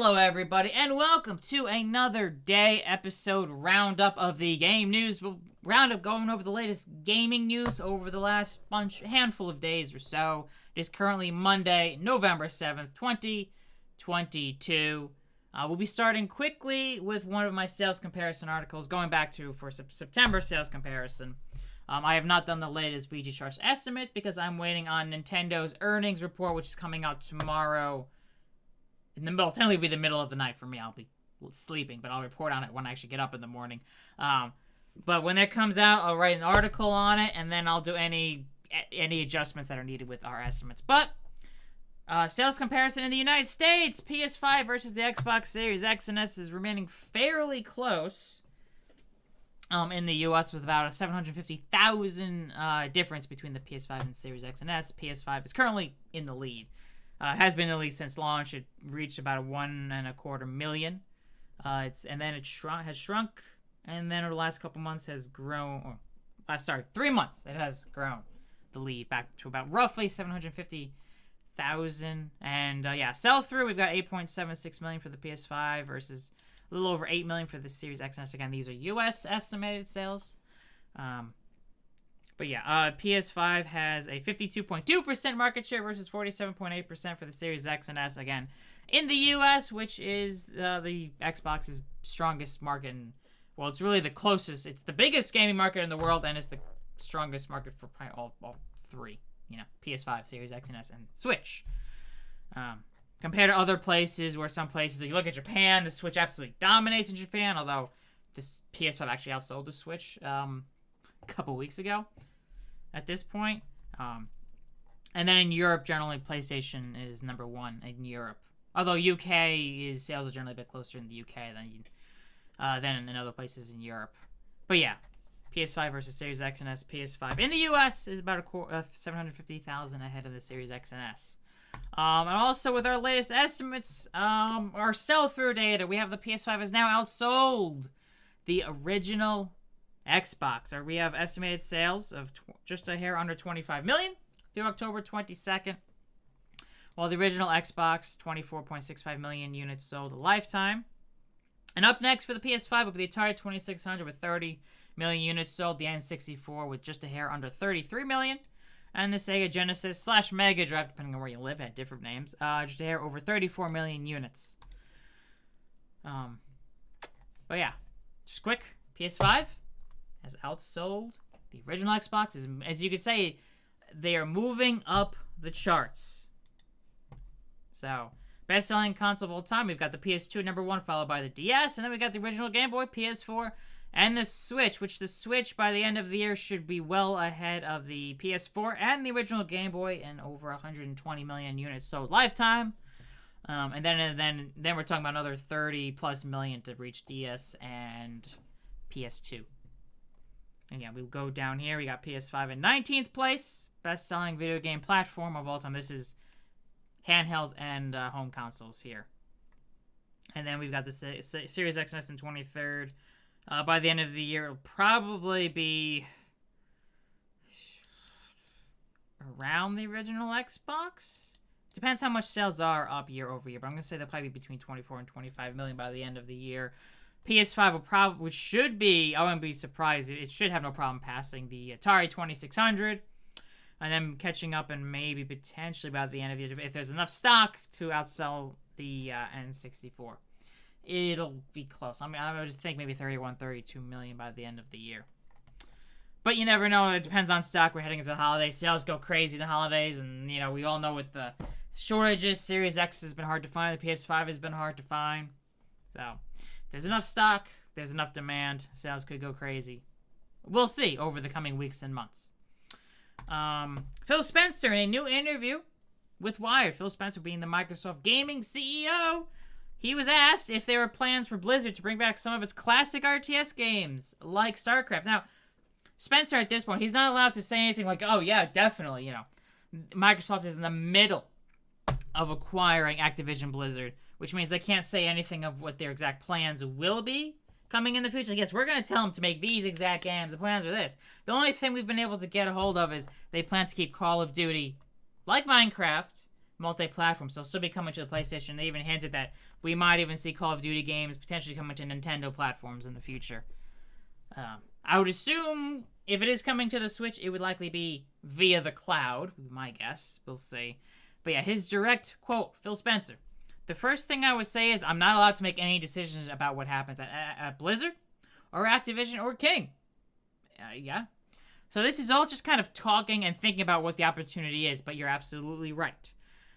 Hello, everybody, and welcome to another day episode roundup of the Game News Roundup, going over the latest gaming news over the last handful of days or so. It is currently Monday, November 7th, 2022. We'll be starting quickly with one of my sales comparison articles, going back to for September sales comparison. I have not done the latest VGChartz estimate because I'm waiting on Nintendo's earnings report, which is coming out tomorrow. Technically be the middle of the night for me. I'll be sleeping, but I'll report on it when I actually get up in the morning. But when that comes out, I'll write an article on it, and then I'll do any adjustments that are needed with our estimates. But sales comparison in the United States, PS5 versus the Xbox Series X and S is remaining fairly close. In the U.S. with about a 750,000 difference between the PS5 and Series X and S. PS5 is currently in the lead. Has been in the lead since launch. It reached about 1.25 million. It has shrunk, and then over the last couple months has grown. 3 months it has grown the lead back to about roughly 750,000. And sell through, we've got 8.76 million for the PS5 versus a little over 8 million for the Series X and S. Again, these are U.S. estimated sales. PS5 has a 52.2% market share versus 47.8% for the Series X and S. Again, in the U.S., which is the Xbox's strongest market. It's really the closest. It's the biggest gaming market in the world, and it's the strongest market for probably all three. PS5, Series X and S, and Switch. Compared to other places, where some places, if you look at Japan, the Switch absolutely dominates in Japan, although this PS5 actually outsold the Switch a couple weeks ago at this point. And then in Europe, generally, PlayStation is number one in Europe. Although sales are generally a bit closer in the UK than in other places in Europe. But yeah, PS5 versus Series X and S. PS5 in the US is about 750,000 ahead of the Series X and S. And also with our latest estimates, our sell-through data, we have the PS5 has now outsold the original Xbox. We have estimated sales of just a hair under 25 million through October 22nd, while the original Xbox, 24.65 million units sold a lifetime. And up next for the PS5 will be the Atari 2600 with 30 million units sold, the N64 with just a hair under 33 million, and the Sega Genesis / Mega Drive, depending on where you live, had different names, just a hair over 34 million units. Just quick, PS5 has outsold the original Xbox. As you could say, they are moving up the charts. So, best-selling console of all time, we've got the PS2 number one, followed by the DS, and then we got the original Game Boy, PS4, and the Switch, which the Switch, by the end of the year, should be well ahead of the PS4 and the original Game Boy, and over 120 million units sold lifetime. And then we're talking about another 30+ million to reach DS and PS2. And we'll go down here. We got PS5 in 19th place. Best-selling video game platform of all time. This is handhelds and home consoles here. And then we've got the Series X and S in 23rd. By the end of the year, it'll probably be around the original Xbox. Depends how much sales are up year over year. But I'm going to say they'll probably be between 24 and 25 million by the end of the year. PS5 will probably, which should be, I wouldn't be surprised, it should have no problem passing the Atari 2600, and then catching up and maybe potentially by the end of the year, if there's enough stock to outsell the N64. It'll be close. I would just think maybe 31, 32 million by the end of the year. But you never know. It depends on stock. We're heading into the holidays. Sales go crazy in the holidays, and we all know with the shortages, Series X has been hard to find. The PS5 has been hard to find. So there's enough stock, there's enough demand, sales could go crazy. We'll see over the coming weeks and months. Phil Spencer, in a new interview with Wired, Phil Spencer being the Microsoft Gaming CEO, he was asked if there were plans for Blizzard to bring back some of its classic RTS games, like StarCraft. Now, Spencer at this point, he's not allowed to say anything like, oh yeah, definitely, Microsoft is in the middle of acquiring Activision Blizzard, which means they can't say anything of what their exact plans will be coming in the future. Yes, we're going to tell them to make these exact games. The plans are this. The only thing we've been able to get a hold of is they plan to keep Call of Duty, like Minecraft, multi-platform, so it'll still be coming to the PlayStation. They even hinted that we might even see Call of Duty games potentially coming to Nintendo platforms in the future. I would assume if it is coming to the Switch, it would likely be via the cloud, my guess. We'll see. But yeah, his direct quote, Phil Spencer. The first thing I would say is I'm not allowed to make any decisions about what happens at Blizzard or Activision or King. Yeah. So this is all just kind of talking and thinking about what the opportunity is, but you're absolutely right.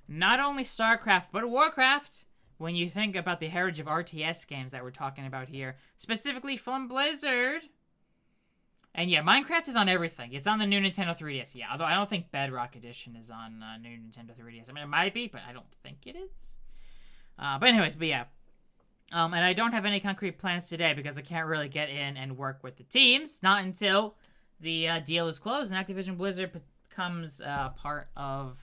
Not only StarCraft, but Warcraft, when you think about the heritage of RTS games that we're talking about here, specifically from Blizzard. And yeah, Minecraft is on everything. It's on the new Nintendo 3DS. Yeah, although I don't think Bedrock Edition is on new Nintendo 3DS. I mean, it might be, but I don't think it is. But yeah. And I don't have any concrete plans today because I can't really get in and work with the teams. Not until the deal is closed and Activision Blizzard becomes part of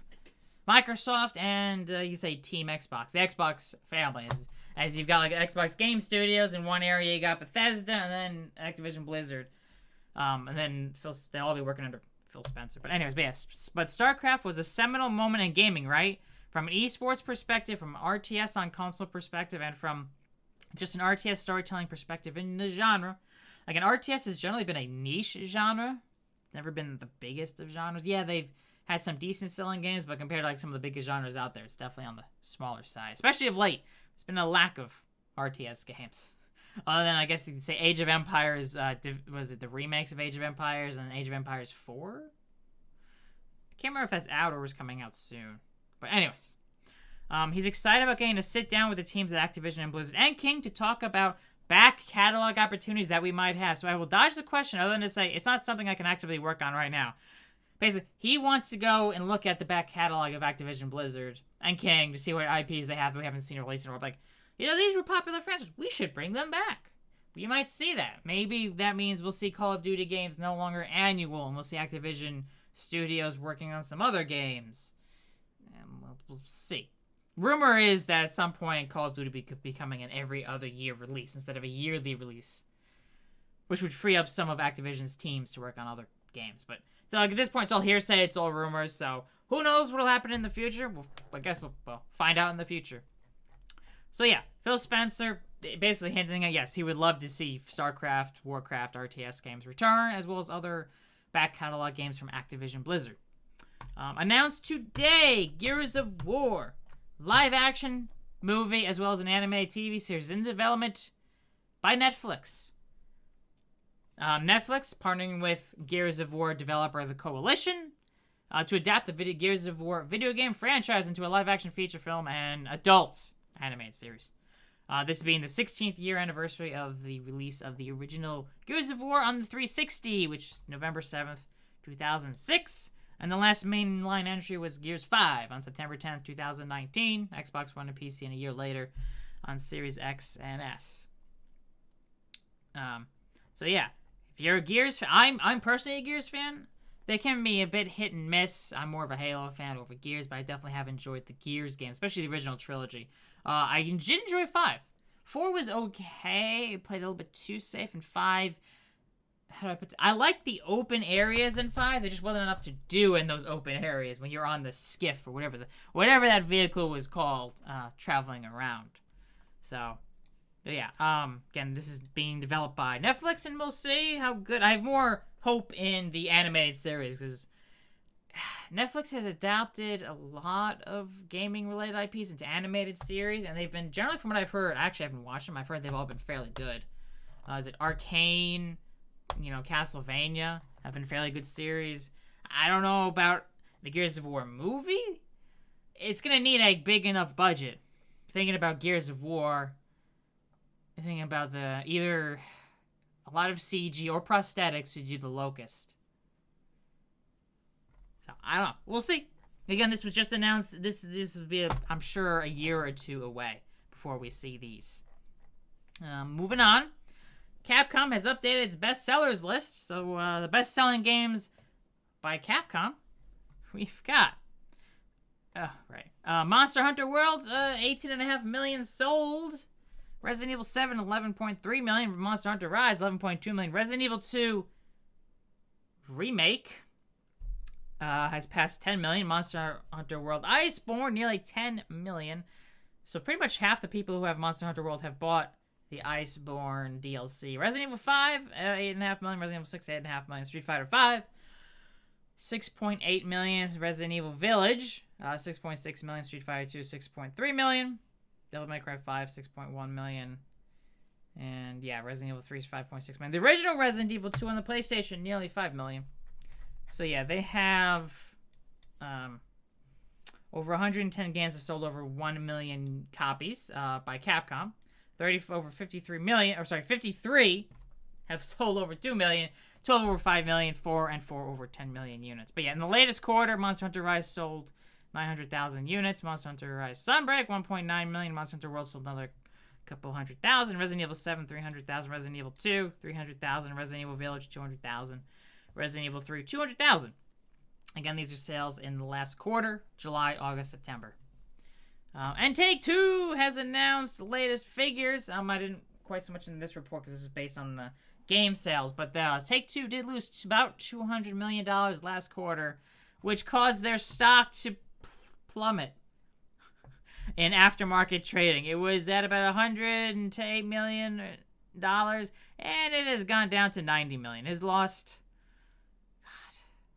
Microsoft and you say Team Xbox. The Xbox family. As you've got like Xbox Game Studios in one area, you got Bethesda and then Activision Blizzard. And then they'll all be working under Phil Spencer. But anyways, but StarCraft was a seminal moment in gaming, right? From an esports perspective, from RTS on console perspective, and from just an RTS storytelling perspective in the genre. Like, an RTS has generally been a niche genre. It's never been the biggest of genres. Yeah, they've had some decent selling games, but compared to like some of the biggest genres out there, it's definitely on the smaller side. Especially of late, there's been a lack of RTS games. Other than, I guess you could say Age of Empires, was it the remakes of Age of Empires and Age of Empires 4? I can't remember if that's out or was coming out soon. But anyways, he's excited about getting to sit down with the teams at Activision and Blizzard and King to talk about back catalog opportunities that we might have. So I will dodge the question other than to say it's not something I can actively work on right now. Basically, he wants to go and look at the back catalog of Activision Blizzard and King to see what IPs they have that we haven't seen released in a while. Like, you know, these were popular franchises. We should bring them back. We might see that. Maybe that means we'll see Call of Duty games no longer annual, and we'll see Activision Studios working on some other games. And we'll see. Rumor is that at some point Call of Duty could be coming an every other year release instead of a yearly release, which would free up some of Activision's teams to work on other games. But so like, at this point, it's all hearsay. It's all rumors. So who knows what will happen in the future? I guess we'll find out in the future. So yeah, Phil Spencer basically hinting at, yes, he would love to see StarCraft, Warcraft, RTS games return, as well as other back catalog games from Activision Blizzard. Announced today, Gears of War, live action movie, as well as an animated TV series in development by Netflix. Netflix partnering with Gears of War developer The Coalition to adapt the Gears of War video game franchise into a live action feature film and adult animated series. This being the 16th year anniversary of the release of the original Gears of War on the 360, which is November 7th, 2006. And the last mainline entry was Gears 5 on September 10th, 2019. Xbox One and PC, and a year later on Series X and S. So yeah, if you're a Gears fan, I'm personally a Gears fan. They can be a bit hit and miss. I'm more of a Halo fan over Gears, but I definitely have enjoyed the Gears games, especially the original trilogy. I did enjoy 5. 4 was okay. It played a little bit too safe, and 5... How do I put I like the open areas in 5. There just wasn't enough to do in those open areas when you're on the skiff or whatever that vehicle was called, traveling around. So yeah, again, this is being developed by Netflix, and we'll see how good. I have more hope in the animated series because Netflix has adapted a lot of gaming-related IPs into animated series, and they've been, generally from what I've heard, actually I haven't watched them, I've heard they've all been fairly good. Is it Arcane? Castlevania have been fairly good series. I don't know about the Gears of War movie. It's going to need a big enough budget. Thinking about Gears of War, thinking about either a lot of CG or prosthetics to do the Locust. So, I don't know. We'll see. Again, this was just announced. This will be, I'm sure, a year or two away before we see these. Moving on. Capcom has updated its bestsellers list. So, the best-selling games by Capcom, we've got... Monster Hunter World, 18.5 million sold. Resident Evil 7, 11.3 million. Monster Hunter Rise, 11.2 million. Resident Evil 2 Remake, has passed 10 million. Monster Hunter World Iceborne, nearly 10 million. So pretty much half the people who have Monster Hunter World have bought the Iceborne DLC. Resident Evil 5, 8.5 million. Resident Evil 6, 8.5 million. Street Fighter 5, 6.8 million. Resident Evil Village, 6.6 million. Street Fighter 2, 6.3 million. Devil May Cry 5, 6.1 million. And yeah, Resident Evil 3 is 5.6 million. The original Resident Evil 2 on the PlayStation, nearly 5 million. So yeah, they have over 110 games have sold over 1 million copies by Capcom. 53 have sold over 2 million. 12 over 5 million, 4 over 10 million units. But yeah, in the latest quarter, Monster Hunter Rise sold 900,000 units. Monster Hunter Rise Sunbreak, 1.9 million. Monster Hunter World sold another couple 100,000. Resident Evil 7, 300,000. Resident Evil 2, 300,000. Resident Evil Village, 200,000. Resident Evil 3, 200,000. Again, these are sales in the last quarter, July, August, September. And Take-Two has announced the latest figures. I didn't quite so much in this report because this was based on the game sales, but Take-Two did lose about $200 million last quarter, which caused their stock to plummet in aftermarket trading. It was at about $108 million, and it has gone down to $90 million. It has lost...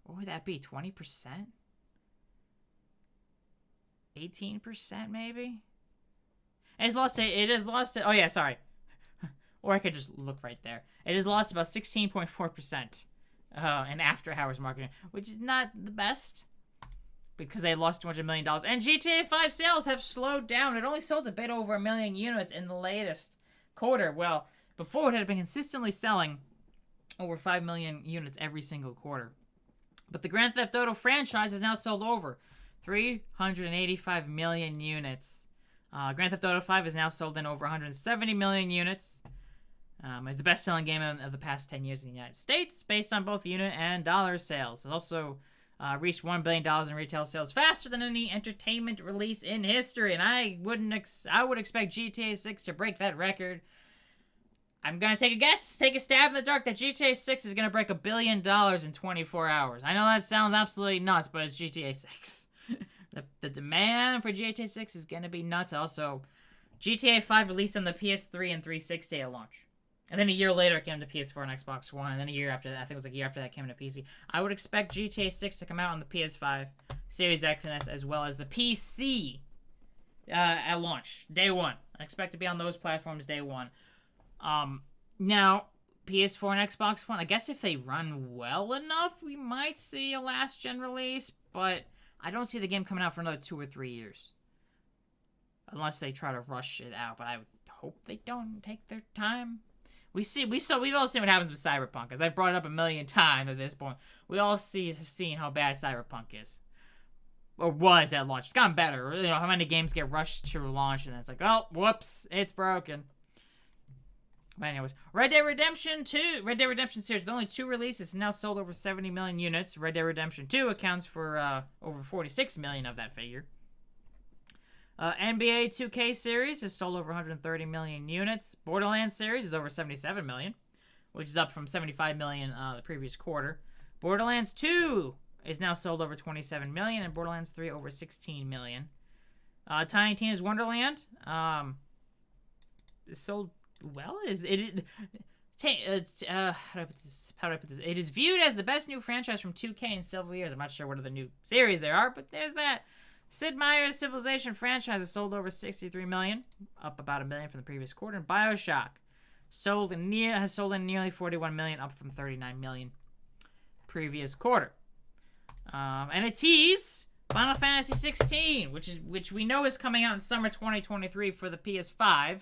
What would that be? 20%? 18% maybe? It has lost it. Oh yeah, sorry. Or I could just look right there. It has lost about 16.4% in after hours marketing, which is not the best because they lost $200 million. And GTA 5 sales have slowed down. It only sold a bit over 1 million units in the latest quarter. Well, before it had been consistently selling over 5 million units every single quarter. But the Grand Theft Auto franchise has now sold over 385 million units. Grand Theft Auto 5 is now sold in over 170 million units. It's the best-selling game of the past 10 years in the United States, based on both unit and dollar sales. It also reached $1 billion in retail sales faster than any entertainment release in history. And I would expect GTA 6 to break that record. I'm going to take a guess, take a stab in the dark, that GTA 6 is going to break $1 billion in 24 hours. I know that sounds absolutely nuts, but it's GTA 6. The demand for GTA 6 is going to be nuts. Also, GTA 5 released on the PS3 and 360 at launch. And then a year later, it came to PS4 and Xbox One. And then a year after that, I think it was like a year after that, came to PC. I would expect GTA 6 to come out on the PS5, Series X and S, as well as the PC at launch, day one. I expect to be on those platforms day one. Now, PS4 and Xbox One, I guess if they run well enough, we might see a last-gen release, but I don't see the game coming out for another 2 or 3 years. Unless they try to rush it out, but I hope they don't take their time. We've all seen what happens with Cyberpunk, as I've brought it up a million times at this point. We all have seen how bad Cyberpunk is. Or was at launch. It's gotten better. You know, how many games get rushed to launch, and it's like, oh, whoops, it's broken. But anyways, Red Dead Redemption 2. Red Dead Redemption series with only 2 releases now sold over 70 million units. Red Dead Redemption 2 accounts for over 46 million of that figure. NBA 2K series has sold over 130 million units. Borderlands series is over 77 million, which is up from 75 million the previous quarter. Borderlands 2 is now sold over 27 million, and Borderlands 3 over 16 million. Tiny Tina's Wonderland is sold well. How do I put this? It is viewed as the best new franchise from 2K in several years. I'm not sure what other new series there are, but there's that. Sid Meier's Civilization franchise has sold over 63 million, up about 1 million from the previous quarter. And BioShock has sold in nearly 41 million, up from 39 million previous quarter. And a tease, Final Fantasy XVI, which we know is coming out in summer 2023 for the PS5.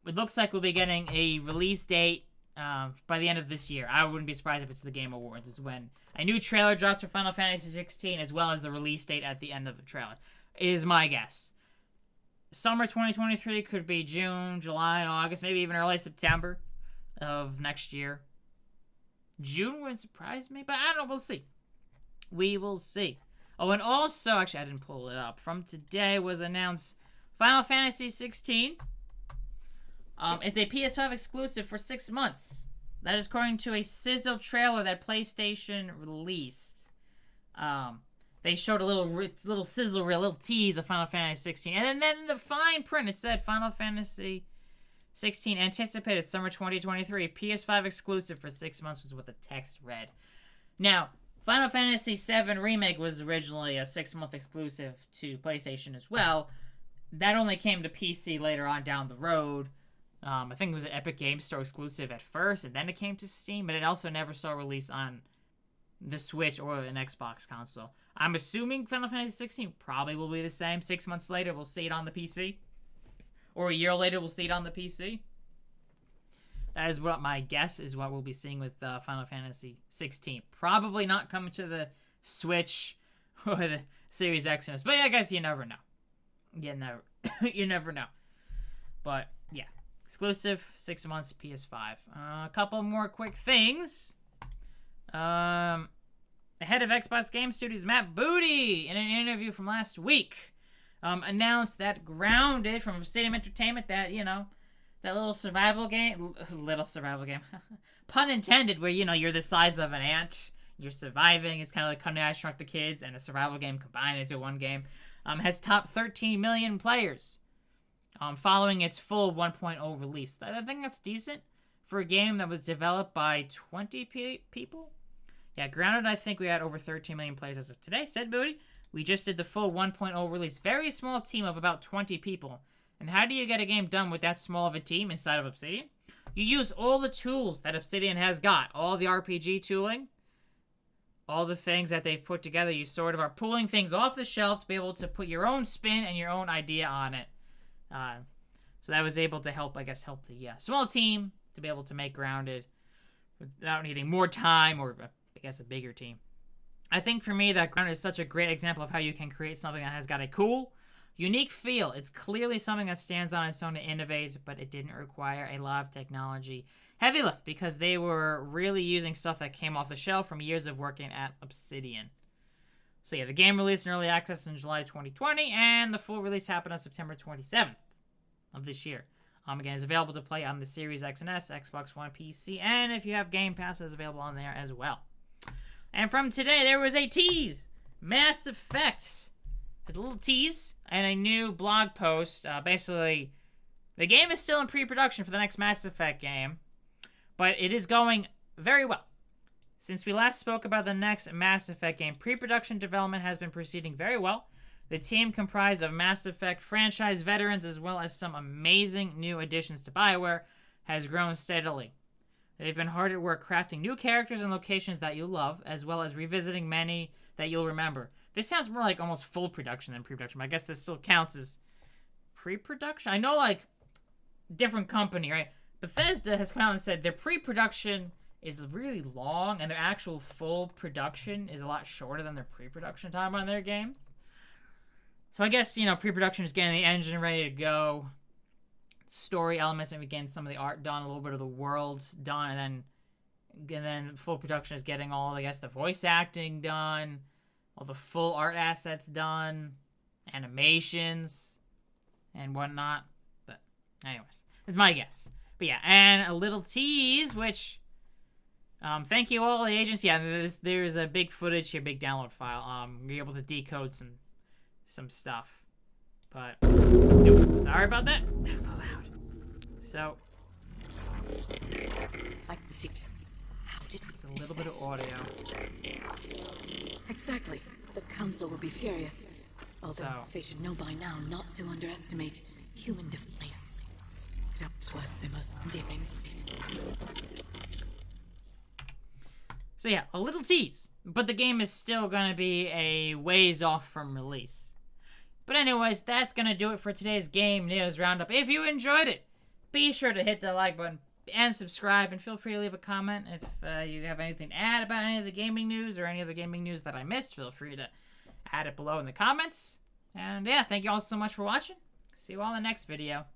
It looks like we'll be getting a release date by the end of this year. I wouldn't be surprised if it's the Game Awards, is when a new trailer drops for Final Fantasy 16, as well as the release date at the end of the trailer, is my guess. Summer 2023 could be June, July, August, maybe even early September of next year. June wouldn't surprise me, but I don't know. We'll see. We will see. Oh, and also, actually, I didn't pull it up. From today was announced Final Fantasy XVI. It's a PS5 exclusive for 6 months. That is according to a sizzle trailer that PlayStation released. They showed a little sizzle reel, a little tease of Final Fantasy 16. And then the fine print, it said Final Fantasy 16 anticipated summer 2023. PS5 exclusive for 6 months was what the text read. Now, Final Fantasy VII Remake was originally a 6-month exclusive to PlayStation as well. That only came to PC later on down the road. I think it was an Epic Games Store exclusive at first, and then it came to Steam, but it also never saw release on the Switch or an Xbox console. I'm assuming Final Fantasy 16 probably will be the same. 6 months later, we'll see it on the PC. Or a year later, we'll see it on the PC. That is what my guess is what we'll be seeing with Final Fantasy 16. Probably not coming to the Switch or the Series X and S. But yeah, I guess you never know. You never know. But yeah, exclusive 6 months PS5. A couple more quick things. The head of Xbox Game Studios, Matt Booty, in an interview from last week, announced that Grounded from Obsidian Entertainment, that little survival game, pun intended, where you're the size of an ant, you're surviving. It's kind of like Honey, I Shrunk the Kids and a survival game combined into one game. Has topped 13 million players, following its full 1.0 release. I think that's decent for a game that was developed by 20 people. Yeah, Grounded, I think we had over 13 million players as of today, said Booty. We just did the full 1.0 release. Very small team of about 20 people. And how do you get a game done with that small of a team inside of Obsidian? You use all the tools that Obsidian has got. All the RPG tooling. All the things that they've put together. You sort of are pulling things off the shelf to be able to put your own spin and your own idea on it. So that was able to help the small team to be able to make Grounded without needing more time or, I guess, a bigger team. I think for me that Grounded is such a great example of how you can create something that has got a cool, unique feel. It's clearly something that stands on its own to innovate, but it didn't require a lot of technology heavy lift because they were really using stuff that came off the shelf from years of working at Obsidian. So yeah, the game released in early access in July 2020, and the full release happened on September 27th of this year. Again, it's available to play on the Series X and S, Xbox One, PC, and if you have Game Pass, it's available on there as well. And from today, there was a tease. Mass Effect. There's a little tease and a new blog post. Basically, the game is still in pre-production for the next Mass Effect game, but it is going very well. Since we last spoke about the next Mass Effect game, pre-production development has been proceeding very well. The team, comprised of Mass Effect franchise veterans as well as some amazing new additions to BioWare, has grown steadily. They've been hard at work crafting new characters and locations that you'll love, as well as revisiting many that you'll remember. This sounds more like almost full production than pre-production, but I guess this still counts as pre-production? I know, different company, right? Bethesda has come out and said their pre-production is really long, and their actual full production is a lot shorter than their pre-production time on their games. So I guess, pre-production is getting the engine ready to go. Story elements, maybe getting some of the art done, a little bit of the world done, and then full production is getting all, I guess, the voice acting done, all the full art assets done, animations, and whatnot. But anyways, it's my guess. But yeah, and a little tease, which, thank you all the agents. Yeah, there's a big footage here, big download file. You're able to decode some stuff. But, nope, sorry about that. That was so loud. So, I can see it. How did we it's a little bit of audio. Exactly. The council will be furious. Although they should know by now not to underestimate human defiance. Perhaps worse, they must living it. So yeah, a little tease. But the game is still going to be a ways off from release. But anyways, that's going to do it for today's Game News Roundup. If you enjoyed it, be sure to hit the like button and subscribe, and feel free to leave a comment if you have anything to add about any of the gaming news or any other gaming news that I missed. Feel free to add it below in the comments. And yeah, thank you all so much for watching. See you all in the next video.